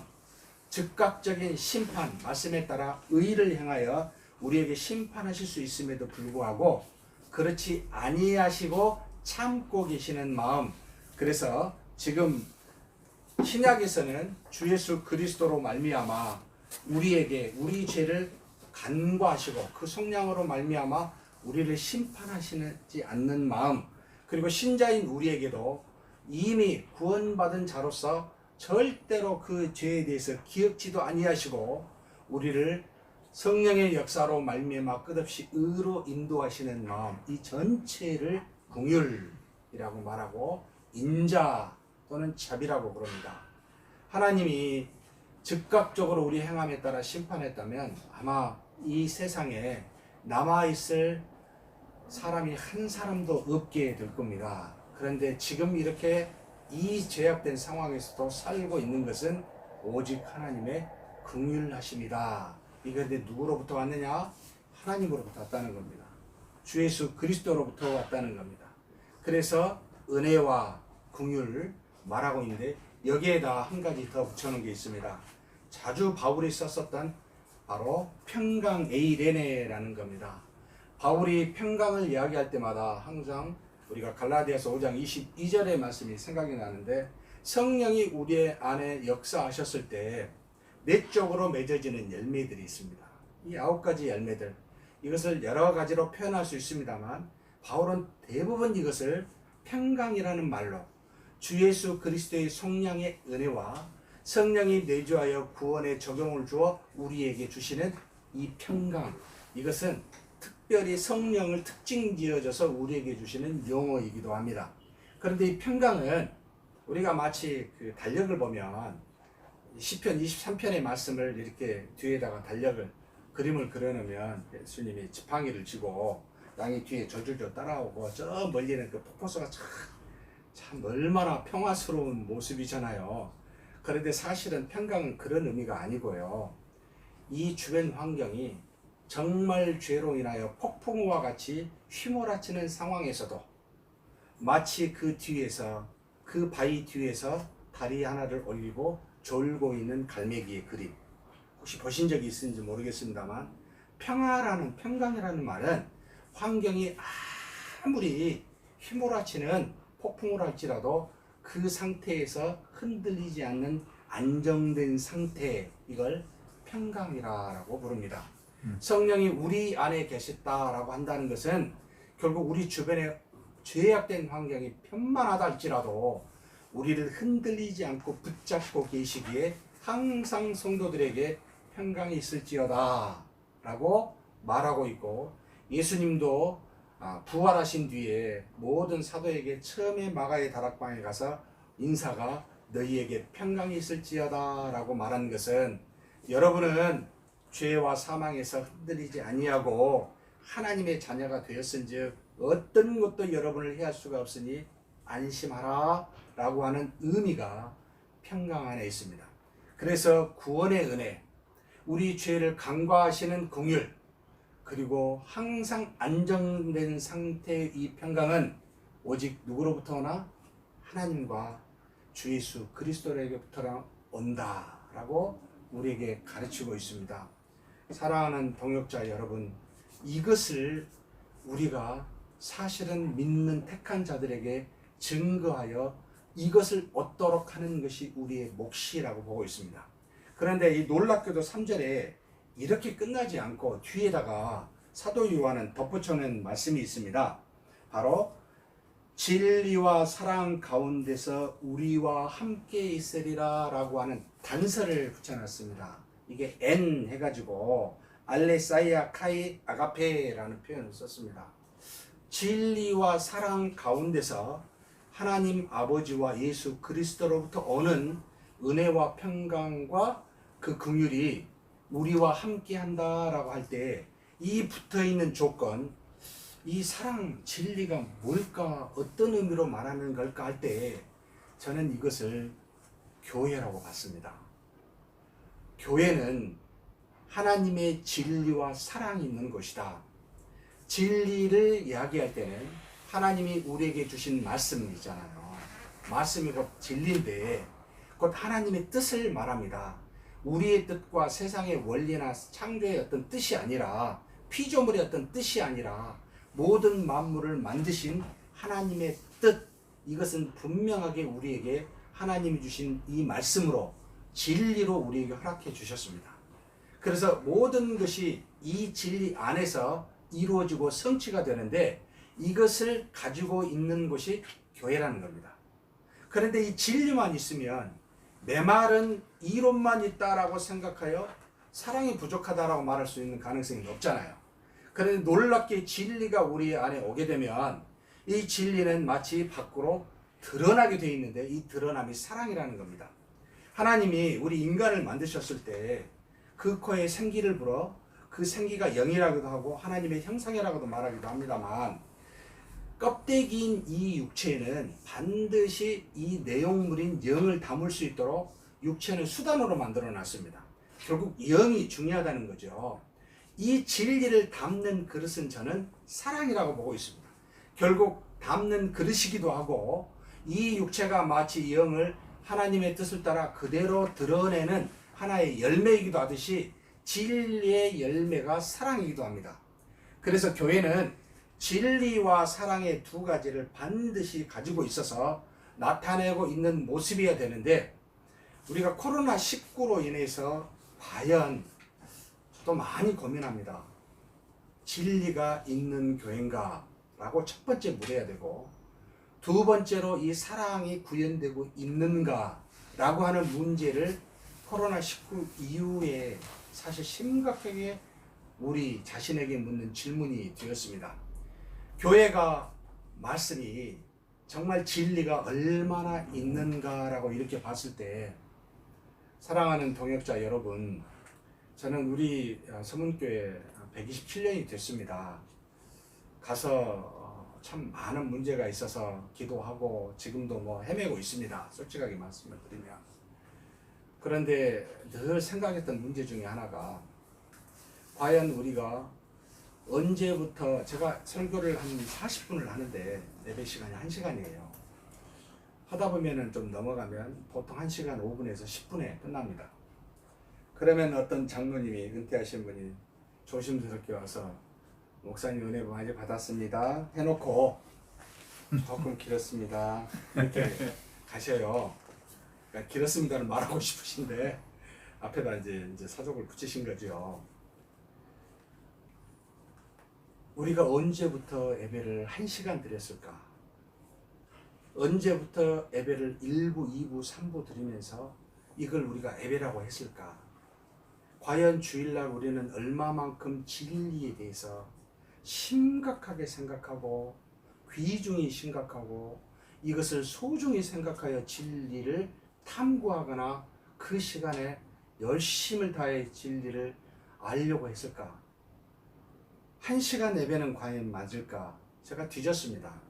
즉각적인 심판, 말씀에 따라 의를 향하여 우리에게 심판하실 수 있음에도 불구하고 그렇지 아니하시고 참고 계시는 마음. 그래서 지금 신약에서는 주 예수 그리스도로 말미암아 우리에게 우리 죄를 간과하시고 그 속량으로 말미암아 우리를 심판하시지 않는 마음, 그리고 신자인 우리에게도 이미 구원받은 자로서 절대로 그 죄에 대해서 기억지도 아니하시고 우리를 성령의 역사로 말미암아 끝없이 의로 인도하시는 마음, 이 전체를 긍휼이라고 말하고 인자 또는 자비라고 부릅니다. 하나님이 즉각적으로 우리 행함에 따라 심판했다면 아마 이 세상에 남아있을 사람이 한 사람도 없게 될 겁니다. 그런데 지금 이렇게 이 죄악된 상황에서도 살고 있는 것은 오직 하나님의 긍휼하심이다. 이게 근데 누구로부터 왔느냐? 하나님으로부터 왔다는 겁니다. 주 예수 그리스도로부터 왔다는 겁니다. 그래서 은혜와 긍휼을 말하고 있는데 여기에다 한 가지 더 붙여놓은 게 있습니다. 자주 바울이 썼었던 바로 평강 에이레네라는 겁니다. 바울이 평강을 이야기할 때마다 항상 우리가 갈라디아서 5장 22절의 말씀이 생각이 나는데 성령이 우리 안에 역사하셨을 때 내적으로 맺어지는 열매들이 있습니다. 이 9가지 열매들, 이것을 여러 가지로 표현할 수 있습니다만 바울은 대부분 이것을 평강이라는 말로 주 예수 그리스도의 속량의 은혜와 성령이 내주하여 구원의 적용을 주어 우리에게 주시는 이 평강, 이것은 특별히 성령을 특징 지어져서 우리에게 주시는 용어이기도 합니다. 그런데 이 평강은 우리가 마치 그 달력을 보면 시편 23편의 말씀을 이렇게 뒤에다가 달력을 그림을 그려놓으면 예수님이 지팡이를 쥐고 양이 뒤에 저줄줄 따라오고 저 멀리는 그 폭포수가 참 얼마나 평화스러운 모습이잖아요. 그런데 사실은 평강은 그런 의미가 아니고요. 이 주변 환경이 정말 죄로 인하여 폭풍우와 같이 휘몰아치는 상황에서도 마치 그 뒤에서 그 바위 뒤에서 다리 하나를 올리고 졸고 있는 갈매기의 그림, 혹시 보신 적이 있는지 모르겠습니다만 평강이라는 말은 환경이 아무리 휘몰아치는 폭풍을 할지라도 그 상태에서 흔들리지 않는 안정된 상태, 이걸 평강이라고 부릅니다. 성령이 우리 안에 계셨다라고 한다는 것은 결국 우리 주변에 죄악된 환경이 편만하다 할지라도 우리를 흔들리지 않고 붙잡고 계시기에 항상 성도들에게 평강이 있을지어다 라고 말하고 있고, 예수님도 부활하신 뒤에 모든 사도에게 처음에 마가의 다락방에 가서 인사가 너희에게 평강이 있을지어다 라고 말한 것은, 여러분은 죄와 사망에서 흔들리지 아니하고 하나님의 자녀가 되었은즉 어떤 것도 여러분을 해할 수가 없으니 안심하라 라고 하는 의미가 평강 안에 있습니다. 그래서 구원의 은혜, 우리 죄를 간과하시는 긍휼, 그리고 항상 안정된 상태의 이 평강은 오직 누구로부터 오나? 하나님과 주 예수 그리스도에게부터 온다라고 우리에게 가르치고 있습니다. 사랑하는 동역자 여러분, 이것을 우리가 사실은 믿는 택한 자들에게 증거하여 이것을 얻도록 하는 것이 우리의 몫이라고 보고 있습니다. 그런데 이 놀랍게도 3절에 이렇게 끝나지 않고 뒤에다가 사도 요한은 덧붙여낸 말씀이 있습니다. 바로 진리와 사랑 가운데서 우리와 함께 있으리라 라고 하는 단서를 붙여놨습니다. 이게 N 해가지고 알레사이아 카이 아가페라는 표현을 썼습니다. 진리와 사랑 가운데서 하나님 아버지와 예수 그리스도로부터 오는 은혜와 평강과 그 긍휼이 우리와 함께 한다라고 할 때 이 붙어있는 조건, 이 사랑, 진리가 뭘까, 어떤 의미로 말하는 걸까 할 때 저는 이것을 교회라고 봤습니다. 교회는 하나님의 진리와 사랑이 있는 곳이다. 진리를 이야기할 때는 하나님이 우리에게 주신 말씀이잖아요. 말씀이 곧 진리인데 곧 하나님의 뜻을 말합니다. 우리의 뜻과 세상의 원리나 창조의 어떤 뜻이 아니라, 피조물의 어떤 뜻이 아니라 모든 만물을 만드신 하나님의 뜻, 이것은 분명하게 우리에게 하나님이 주신 이 말씀으로 진리로 우리에게 허락해 주셨습니다. 그래서 모든 것이 이 진리 안에서 이루어지고 성취가 되는데 이것을 가지고 있는 것이 교회라는 겁니다. 그런데 이 진리만 있으면 메마른 이론만 있다라고 생각하여 사랑이 부족하다라고 말할 수 있는 가능성이 높잖아요. 그런데 놀랍게 진리가 우리 안에 오게 되면 이 진리는 마치 밖으로 드러나게 되어 있는데 이 드러남이 사랑이라는 겁니다. 하나님이 우리 인간을 만드셨을 때 그 코에 생기를 불어 그 생기가 영이라고도 하고 하나님의 형상이라고도 말하기도 합니다만, 껍데기인 이 육체에는 반드시 이 내용물인 영을 담을 수 있도록 육체는 수단으로 만들어 놨습니다. 결국 영이 중요하다는 거죠. 이 진리를 담는 그릇은 저는 사랑이라고 보고 있습니다. 결국 담는 그릇이기도 하고 이 육체가 마치 영을 하나님의 뜻을 따라 그대로 드러내는 하나의 열매이기도 하듯이 진리의 열매가 사랑이기도 합니다. 그래서 교회는 진리와 사랑의 두 가지를 반드시 가지고 있어서 나타내고 있는 모습이어야 되는데, 우리가 코로나19로 인해서 과연 저도 많이 고민합니다. 진리가 있는 교회인가? 라고 첫 번째 물어야 되고, 두 번째로 이 사랑이 구현되고 있는가? 라고 하는 문제를 코로나19 이후에 사실 심각하게 우리 자신에게 묻는 질문이 되었습니다. 교회가 말씀이 정말 진리가 얼마나 있는가라고 이렇게 봤을 때, 사랑하는 동역자 여러분, 저는 우리 서문교회 127년이 됐습니다. 가서 참 많은 문제가 있어서 기도하고 지금도 뭐 헤매고 있습니다. 솔직하게 말씀을 드리면. 그런데 늘 생각했던 문제 중에 하나가, 과연 우리가 언제부터, 제가 설교를 한 40분을 하는데 예배 시간이 1시간이에요. 하다 보면은 좀 넘어가면 보통 1시간 5분에서 10분에 끝납니다. 그러면 어떤 장로님이, 은퇴하신 분이 조심스럽게 와서 목사님 은혜 많이 받았습니다 해놓고 조금 길었습니다 이렇게 가셔요. 그러니까 길었습니다는 말하고 싶으신데 앞에다 이제 사족을 붙이신 거죠. 우리가 언제부터 예배를 1시간 드렸을까? 언제부터 예배를 1부, 2부, 3부 드리면서 이걸 우리가 예배라고 했을까? 과연 주일날 우리는 얼마만큼 진리에 대해서 심각하게 생각하고 귀중히 생각하고 이것을 소중히 생각하여 진리를 탐구하거나 그 시간에 열심을 다해 진리를 알려고 했을까? 1시간 예배는 과연 맞을까? 제가 뒤졌습니다.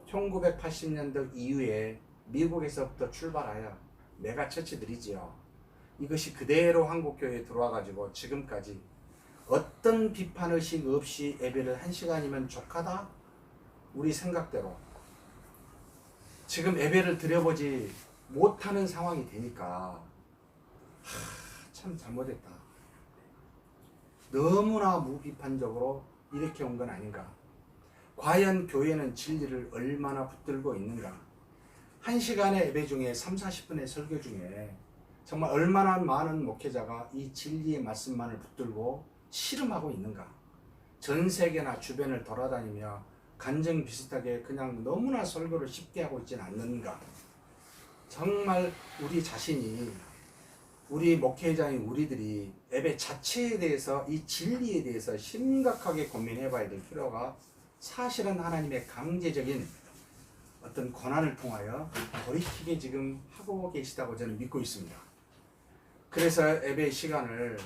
1980년대 이후에 미국에서부터 출발하여 메가처치들이지요. 이것이 그대로 한국교회에 들어와가지고 지금까지 어떤 비판의식 없이 예배를 1시간이면 족하다? 우리 생각대로 지금 예배를 드려보지 못하는 상황이 되니까 참 잘못했다. 너무나 무비판적으로 이렇게 온 건 아닌가. 과연 교회는 진리를 얼마나 붙들고 있는가. 1시간의 예배 중에 3, 40분의 설교 중에 정말 얼마나 많은 목회자가 이 진리의 말씀만을 붙들고 씨름하고 있는가. 전 세계나 주변을 돌아다니며 간증 비슷하게 그냥 너무나 설교를 쉽게 하고 있지는 않는가. 정말 우리 자신이, 우리 목회자인 우리들이 예배 자체에 대해서, 이 진리에 대해서 심각하게 고민해 봐야 될 필요가 사실은 하나님의 강제적인 어떤 권한을 통하여 돌이키게 지금 하고 계시다고 저는 믿고 있습니다. 그래서 예배 시간을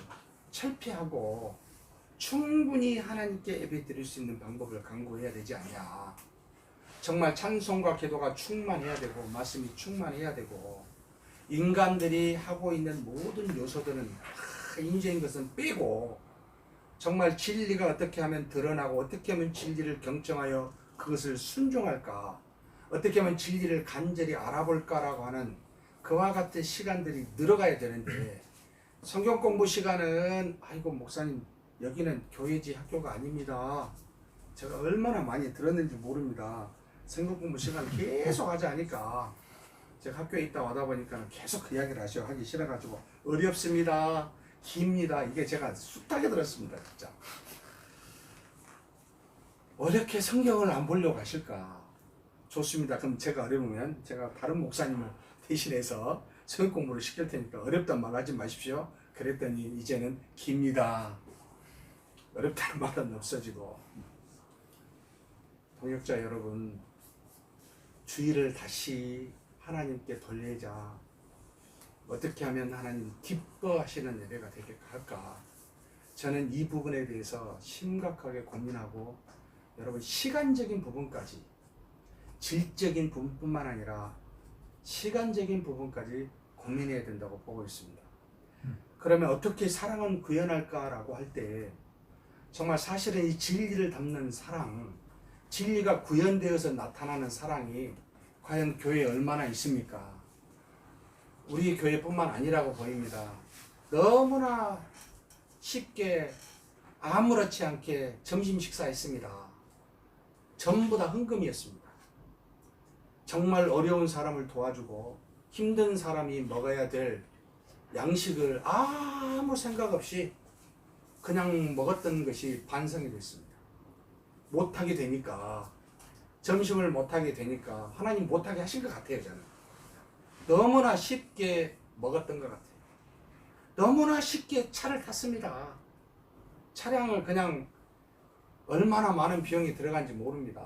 철폐하고 충분히 하나님께 예배 드릴 수 있는 방법을 강구해야 되지 않냐. 정말 찬송과 기도가 충만해야 되고 말씀이 충만해야 되고 인간들이 하고 있는 모든 요소들은 다 인재인 것은 빼고 정말 진리가 어떻게 하면 드러나고 어떻게 하면 진리를 경청하여 그것을 순종할까, 어떻게 하면 진리를 간절히 알아볼까라고 하는 그와 같은 시간들이 늘어가야 되는데 성경 공부 시간은 아이고 목사님 여기는 교회지 학교가 아닙니다. 제가 얼마나 많이 들었는지 모릅니다. 성경 공부 시간 계속 하지 않으니까 제가 학교에 있다 와다 보니까 계속 그 이야기를 하기 싫어가지고 어렵습니다. 깁니다. 이게 제가 숱하게 들었습니다. 진짜. 어렵게 성경을 안 보려고 하실까? 좋습니다. 그럼 제가 어려우면 제가 다른 목사님을 대신해서 성경 공부를 시킬 테니까 어렵단 말 하지 마십시오. 그랬더니 이제는 깁니다. 어렵다는 말은 없어지고. 동역자 여러분, 주의를 다시 하나님께 돌리자. 어떻게 하면 하나님 기뻐하시는 예배가 되게 할까? 저는 이 부분에 대해서 심각하게 고민하고 여러분 시간적인 부분까지, 질적인 부분뿐만 아니라 시간적인 부분까지 고민해야 된다고 보고 있습니다. 그러면 어떻게 사랑은 구현할까라고 할 때 정말 사실은 이 진리를 담는 사랑, 진리가 구현되어서 나타나는 사랑이 과연 교회에 얼마나 있습니까? 우리 교회뿐만 아니라고 보입니다. 너무나 쉽게 아무렇지 않게 점심 식사했습니다. 전부 다 헌금이었습니다. 정말 어려운 사람을 도와주고 힘든 사람이 먹어야 될 양식을 아무 생각 없이 그냥 먹었던 것이 반성이 됐습니다. 못하게 되니까, 점심을 못하게 되니까 하나님 못하게 하신 것 같아요. 저는 너무나 쉽게 먹었던 것 같아요. 너무나 쉽게 차를 탔습니다. 차량을 그냥 얼마나 많은 비용이 들어간지 모릅니다.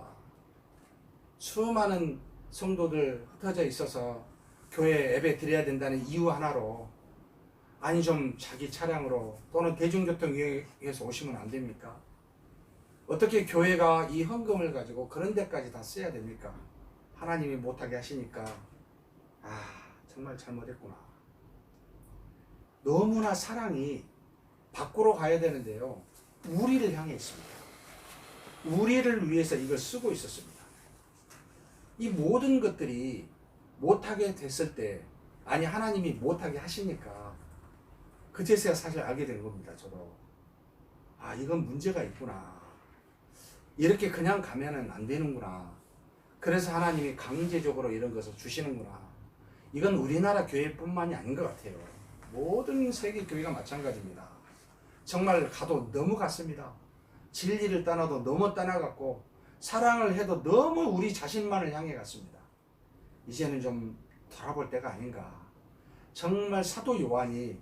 수많은 성도들 흩어져 있어서 교회 예배 드려야 된다는 이유 하나로 아니 좀 자기 차량으로 또는 대중교통 이용해서 오시면 안 됩니까? 어떻게 교회가 이 헌금을 가지고 그런 데까지 다 써야 됩니까? 하나님이 못하게 하시니까 정말 잘못했구나. 너무나 사랑이 밖으로 가야 되는데요, 우리를 향해 있습니다. 우리를 위해서 이걸 쓰고 있었습니다. 이 모든 것들이 못하게 됐을 때, 아니 하나님이 못하게 하시니까 그제서야 사실 알게 된 겁니다. 저도 이건 문제가 있구나, 이렇게 그냥 가면은 안 되는구나, 그래서 하나님이 강제적으로 이런 것을 주시는구나. 이건 우리나라 교회뿐만이 아닌 것 같아요. 모든 세계 교회가 마찬가지입니다. 정말 가도 너무 갔습니다. 진리를 떠나도 너무 떠나갔고 사랑을 해도 너무 우리 자신만을 향해 갔습니다. 이제는 좀 돌아볼 때가 아닌가. 정말 사도 요한이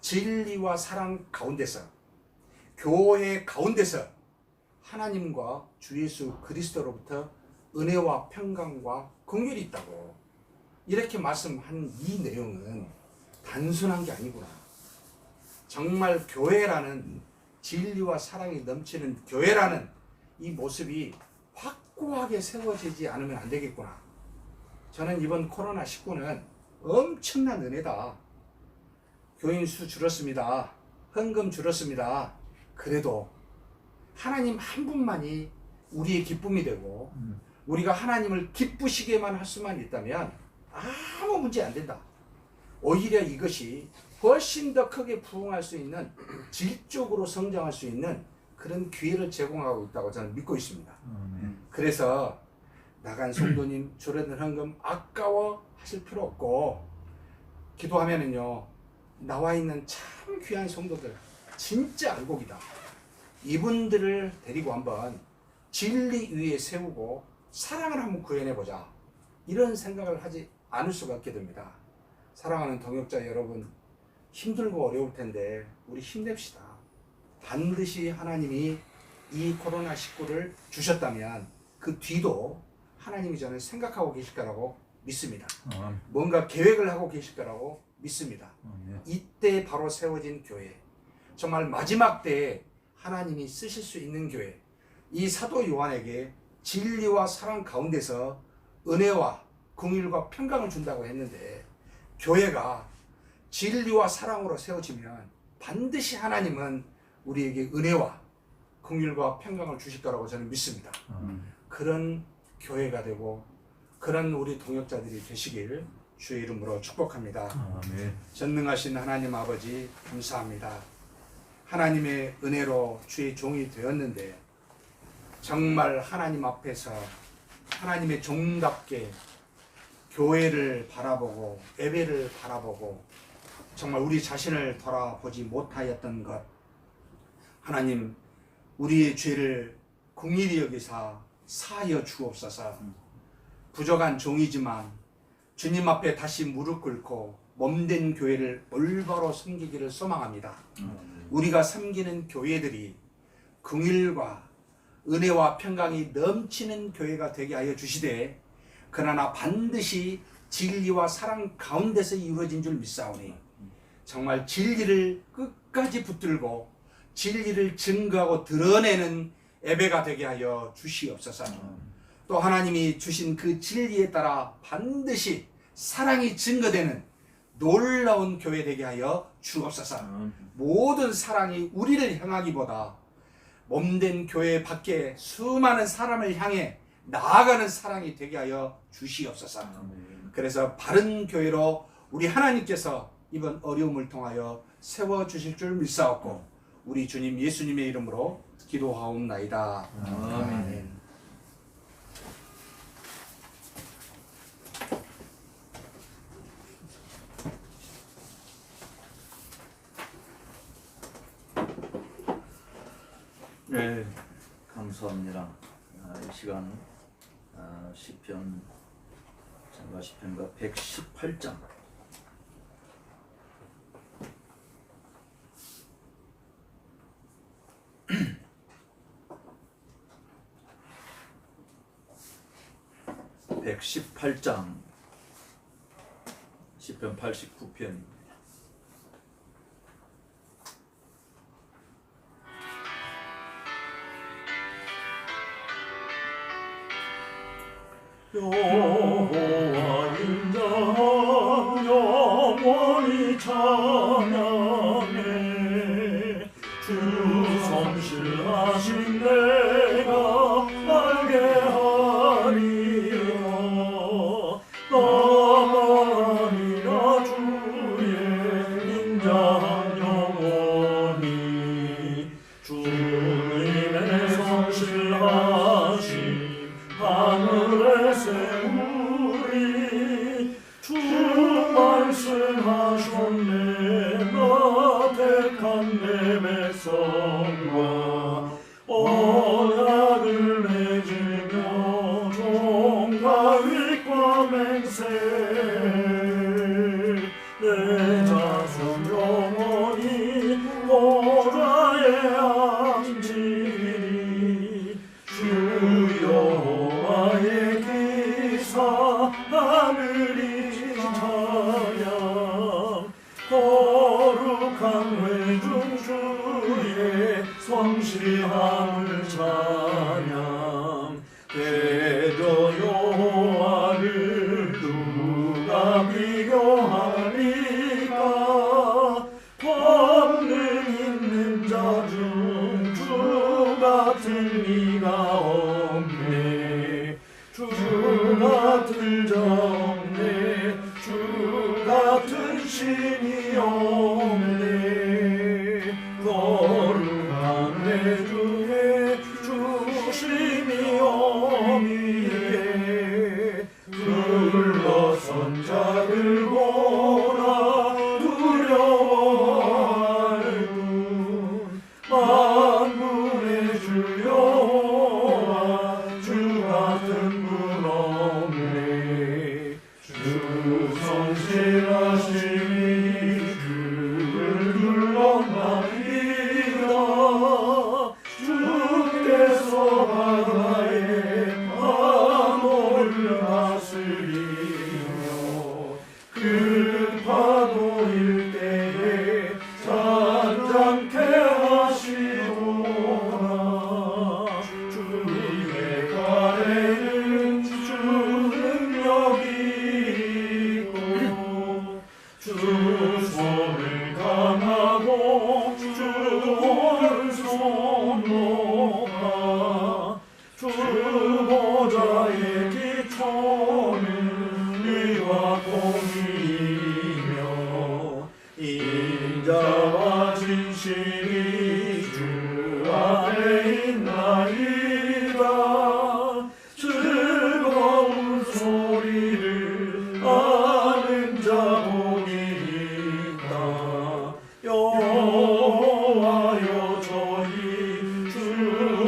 진리와 사랑 가운데서, 교회 가운데서 하나님과 주 예수 그리스도로부터 은혜와 평강과 긍휼이 있다고 이렇게 말씀한 이 내용은 단순한 게 아니구나. 정말 교회라는, 진리와 사랑이 넘치는 교회라는 이 모습이 확고하게 세워지지 않으면 안 되겠구나. 저는 이번 코로나19는 엄청난 은혜다. 교인 수 줄었습니다. 헌금 줄었습니다. 그래도 하나님 한 분만이 우리의 기쁨이 되고 우리가 하나님을 기쁘시게만 할 수만 있다면 아무 문제 안 된다. 오히려 이것이 훨씬 더 크게 부흥할 수 있는, 질적으로 성장할 수 있는 그런 기회를 제공하고 있다고 저는 믿고 있습니다. 그래서 나간 성도님 줄어든 헌금 아까워 하실 필요 없고, 기도하면은요, 나와 있는 참 귀한 성도들, 진짜 알곡이다. 이분들을 데리고 한번 진리 위에 세우고 사랑을 한번 구현해보자. 이런 생각을 하지 않을 수가 없게 됩니다. 사랑하는 동역자 여러분, 힘들고 어려울 텐데 우리 힘냅시다. 반드시 하나님이 이 코로나19를 주셨다면 그 뒤도 하나님이 저는 생각하고 계실 거라고 믿습니다. 뭔가 계획을 하고 계실 거라고 믿습니다. 이때 바로 세워진 교회, 정말 마지막 때에 하나님이 쓰실 수 있는 교회, 이 사도 요한에게 진리와 사랑 가운데서 은혜와 긍휼과 평강을 준다고 했는데, 교회가 진리와 사랑으로 세워지면 반드시 하나님은 우리에게 은혜와 긍휼과 평강을 주실 거라고 저는 믿습니다. 그런 교회가 되고 그런 우리 동역자들이 되시길 주의 이름으로 축복합니다. 전능하신 하나님 아버지, 감사합니다. 하나님의 은혜로 주의 종이 되었는데 정말 하나님 앞에서 하나님의 종답게 교회를 바라보고 예배를 바라보고 정말 우리 자신을 돌아보지 못하였던 것, 하나님 우리의 죄를 긍휼히 여기사 사하여 주옵소서. 부족한 종이지만 주님 앞에 다시 무릎 꿇고 몸된 교회를 올바로 섬기기를 소망합니다. 우리가 섬기는 교회들이 긍휼과 은혜와 평강이 넘치는 교회가 되게 하여 주시되, 그러나 반드시 진리와 사랑 가운데서 이루어진 줄 믿사오니 정말 진리를 끝까지 붙들고 진리를 증거하고 드러내는 예배가 되게 하여 주시옵소서. 또 하나님이 주신 그 진리에 따라 반드시 사랑이 증거되는 놀라운 교회 되게 하여 주옵소서. 모든 사랑이 우리를 향하기보다 몸된 교회 밖에 수많은 사람을 향해 나아가는 사랑이 되게 하여 주시옵소서. 그래서 바른 교회로 우리 하나님께서 이번 어려움을 통하여 세워주실 줄 믿사옵고 우리 주님 예수님의 이름으로 기도하옵나이다. 아멘. 네, 감사합니다. 이 시간 시편 찬가 시편가 118장 시편 89편 여호와 인자함 영원히 찬양해. 주 성실하신 내가 알게 하리라. 나만이라 주의 인자함 영원히. 주님의 성실하신 하늘에 세우리. 주 말씀하셨네. 나 택한 내 백성과 언약을 맺으며 종과 윗과 맹세 주 여호와의 기사 하늘이 찬양 거룩한 회중 주의 성실함을 찬양 대저 여호와를 누가 비교하리까 권능 있는 자 중 주 같은 이가 없네 주 같은 자 없네 주 같은 신이 없네 거룩한 내 중에 주심이 어미에 둘러선 자들 보라 두려워할 뿐 만군의 주 여호와 주 같은 분 없네 주 성실하심이 주를 둘러나이다 주께서 바다의 파도를 다스리며 그 파도일 때에 잔잔케 하시도다 주의 발에는 주 능력이 있고 주 손을 강하고 주 오른손 높아 주 보좌의 기초는 의와 공의이며 인자와 진실이 주 안에 있나이다 즐거운 소리를 아는 자 복이 있다 여호와여 저희 주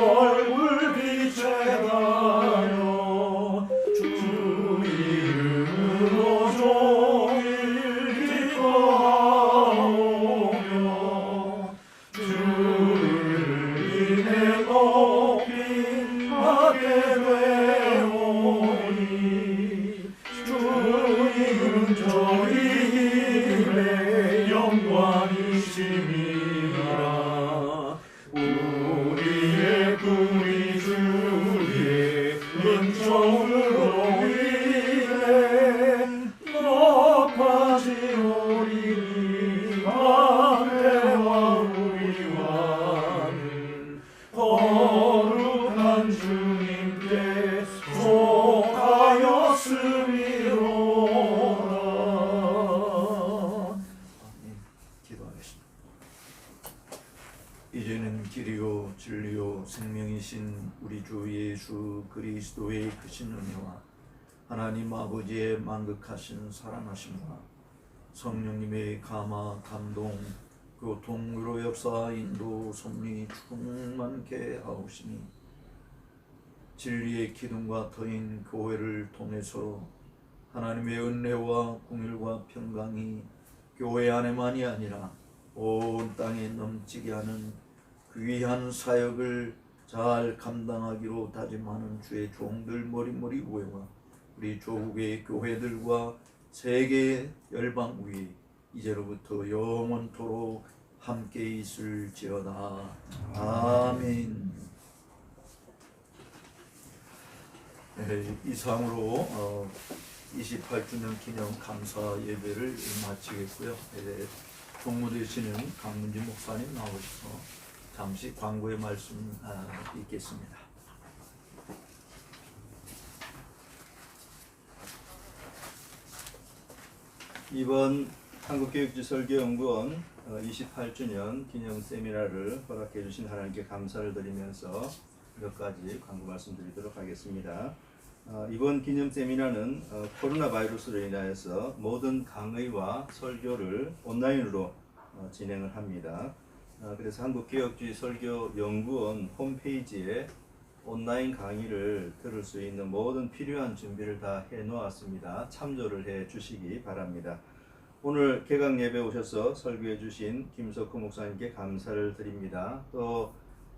얼굴 비춰다요 주 이름으로 종일 기뻐하오며 주를 인해 높이 하게 되오니 주님은 저희 힘의 영광이심이라 우리의 구리 주의 은총으로 인해 높아지오리니 만대와 우리와는 거룩한 주님께 속하였음이로다. 기도하겠습니다. 이제는 길이요 진리요 생명이신 우리 주 예수 그리스도의 크신 은혜와 하나님 아버지의 만극하신 사랑하심과 성령님의 감화 감동 교통으로 역사 인도 섭리 충만케 하옵시니 진리의 기둥과 터인 교회를 통해서 하나님의 은혜와 공일과 평강이 교회 안에만이 아니라 온 땅에 넘치게 하는 귀한 사역을 잘 감당하기로 다짐하는 주의 종들 머리머리 우회와 우리 조국의 교회들과 세계 열방 위에 이제로부터 영원토록 함께 있을지어다. 아멘. 네, 이상으로 28주년 기념 감사 예배를 마치겠고요. 네, 동무되시는 강문지 목사님 나오셔서 잠시 광고의 말씀 읽겠습니다. 이번 한국교육지설교연구원 28주년 기념 세미나를 허락해 주신 하나님께 감사를 드리면서 몇 가지 광고 말씀드리도록 하겠습니다. 이번 기념 세미나는 코로나 바이러스로 인하여서 모든 강의와 설교를 온라인으로 진행을 합니다. 그래서 한국개혁주의 설교연구원 홈페이지에 온라인 강의를 들을 수 있는 모든 필요한 준비를 다 해놓았습니다. 참조를 해 주시기 바랍니다. 오늘 개강 예배 오셔서 설교해 주신 김석호 목사님께 감사를 드립니다. 또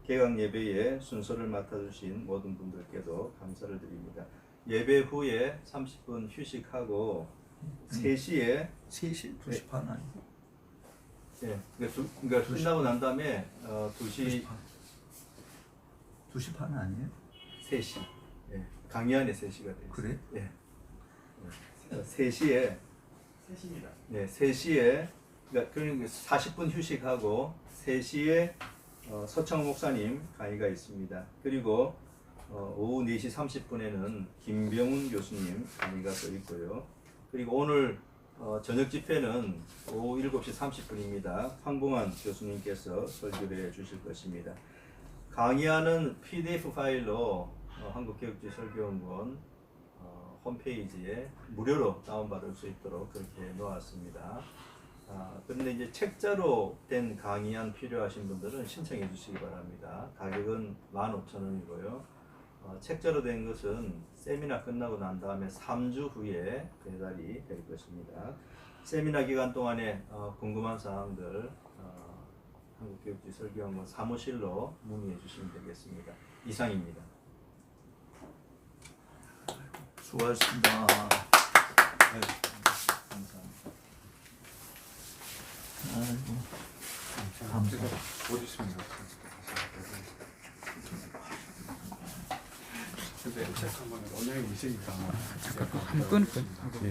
개강 예배에 순서를 맡아주신 모든 분들께도 감사를 드립니다. 예배 후에 30분 휴식하고 3시에 3시 2시 반 아니고 예, 그러니까 끝나고 난 다음에 2시 2시 반 아니에요? 3시 예, 강의안에 3시가 되어 있어요. 그래? 예. 3시에 3시입니다. 네, 3시에 그러니까 40분 휴식하고 3시에 서창호 목사님 강의가 있습니다. 그리고 오후 4시 30분에는 김병훈 교수님 강의가 또 있고요. 그리고 오늘 저녁 집회는 오후 7시 30분입니다. 황봉환 교수님께서 설교를 해 주실 것입니다. 강의안은 PDF 파일로 한국교육지 설교원gon 홈페이지에 무료로 다운받을 수 있도록 그렇게 놓았습니다. 그런데 이제 책자로 된 강의안 필요하신 분들은 신청해 주시기 바랍니다. 가격은 15,000원이고요. 책자로 된 것은 세미나 끝나고 난 다음에 3주 후에 배달이 될 것입니다. 세미나 기간 동안에 궁금한 사항들 한국교육지 설교원gon 사무실로 문의해 주시면 되겠습니다. 이상입니다. 수고하셨습니다. 네, 감사합니다. 아이고. 감사합니다. 어디 있습니까? 근데 책 한번 원장님 있으니까 한번 끊을까요? 예.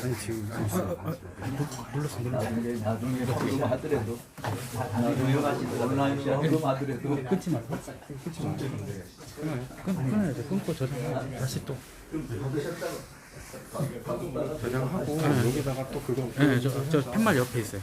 아니 지금 나중에 헌금하더라도 나중에 온라인으로 헌금하더라도 끊지 말고 끊어야죠. 끊고 저장 다시 또 저장하고 여기다가 또 그거 저 팻말 옆에 있어요.